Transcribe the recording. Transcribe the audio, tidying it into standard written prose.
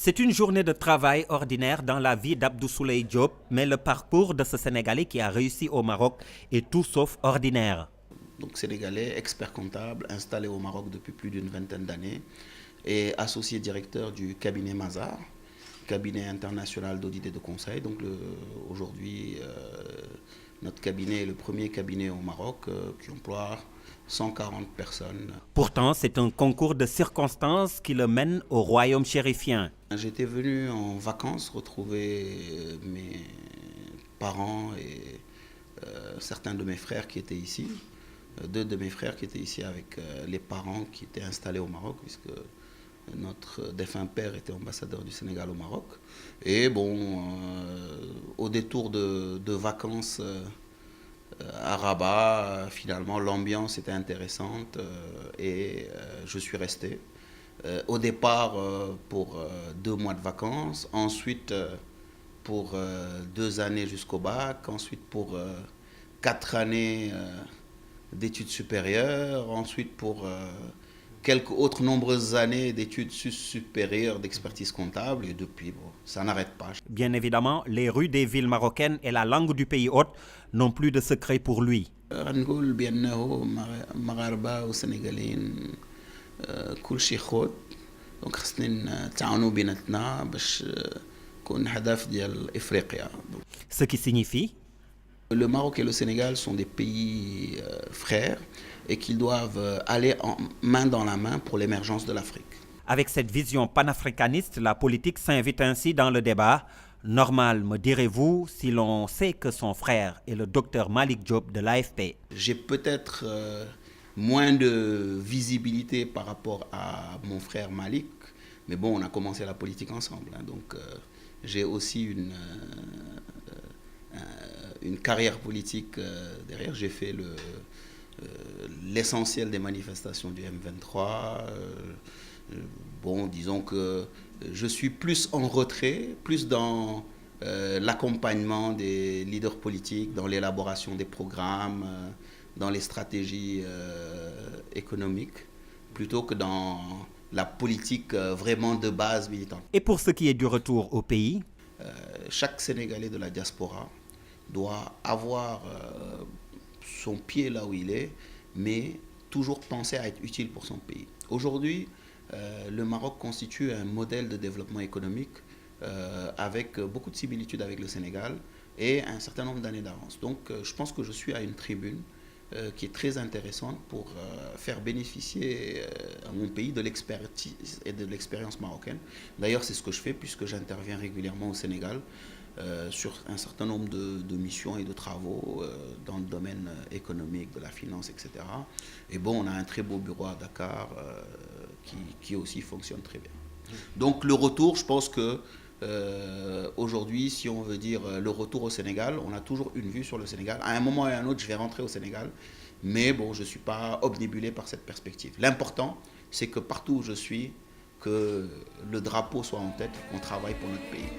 C'est une journée de travail ordinaire dans la vie d'Abdou Souley Diop, mais le parcours de ce Sénégalais qui a réussi au Maroc est tout sauf ordinaire. Donc sénégalais, expert comptable, installé au Maroc depuis plus d'une vingtaine d'années et associé directeur du cabinet Mazars, cabinet international d'audit et de conseil. Donc aujourd'hui, notre cabinet est le premier cabinet au Maroc qui emploie 140 personnes. Pourtant, c'est un concours de circonstances qui le mène au royaume chérifien. J'étais venu en vacances retrouver mes parents et certains de mes frères qui étaient ici. Deux de mes frères qui étaient ici avec les parents qui étaient installés au Maroc, puisque notre défunt père était ambassadeur du Sénégal au Maroc. Et bon, au détour de vacances à Rabat, finalement, l'ambiance était intéressante et je suis resté. Au départ pour 2 mois de vacances, ensuite pour 2 années jusqu'au bac, ensuite pour 4 années d'études supérieures, ensuite pour quelques autres nombreuses années d'études supérieures d'expertise comptable, et depuis, bon, ça n'arrête pas. Bien évidemment, les rues des villes marocaines et la langue du pays hôte n'ont plus de secret pour lui. غنقول بأنه مغاربة وسنغاليين كل شيء خوت دونك خصنا نتعاونوا بيناتنا باش نكون هدف ديال افريقيا. Ce qui signifie Le Maroc et le Sénégal sont des pays frères et qu'ils doivent aller main dans la main pour l'émergence de l'Afrique. avec cette vision panafricaniste, la politique s'invite ainsi dans le débat. Normal, me direz-vous, si l'on sait que son frère est le docteur Malick Diop de l'AFP. J'ai peut-être moins de visibilité par rapport à mon frère Malick, mais bon, on a commencé la politique ensemble, hein, donc j'ai aussi une carrière politique derrière. J'ai fait l'essentiel des manifestations du M23. Bon, disons que je suis plus en retrait, plus dans l'accompagnement des leaders politiques, dans l'élaboration des programmes, dans les stratégies économiques, plutôt que dans la politique vraiment de base militante. Et pour ce qui est du retour au pays, chaque Sénégalais de la diaspora doit avoir son pied là où il est, mais toujours penser à être utile pour son pays. Aujourd'hui, le Maroc constitue un modèle de développement économique avec beaucoup de similitudes avec le Sénégal et un certain nombre d'années d'avance. Donc je pense que je suis à une tribune qui est très intéressante pour faire bénéficier à mon pays de l'expertise et de l'expérience marocaine. D'ailleurs, c'est ce que je fais puisque j'interviens régulièrement au Sénégal sur un certain nombre de missions et de travaux dans le domaine économique, de la finance, etc. Et bon, on a un très beau bureau à Dakar qui aussi fonctionne très bien. Donc le retour, je pense que aujourd'hui, si on veut dire le retour au Sénégal, on a toujours une vue sur le Sénégal. À un moment et à un autre, je vais rentrer au Sénégal, mais bon, je ne suis pas obnubilé par cette perspective. L'important, c'est que partout où je suis, que le drapeau soit en tête, qu'on travaille pour notre pays.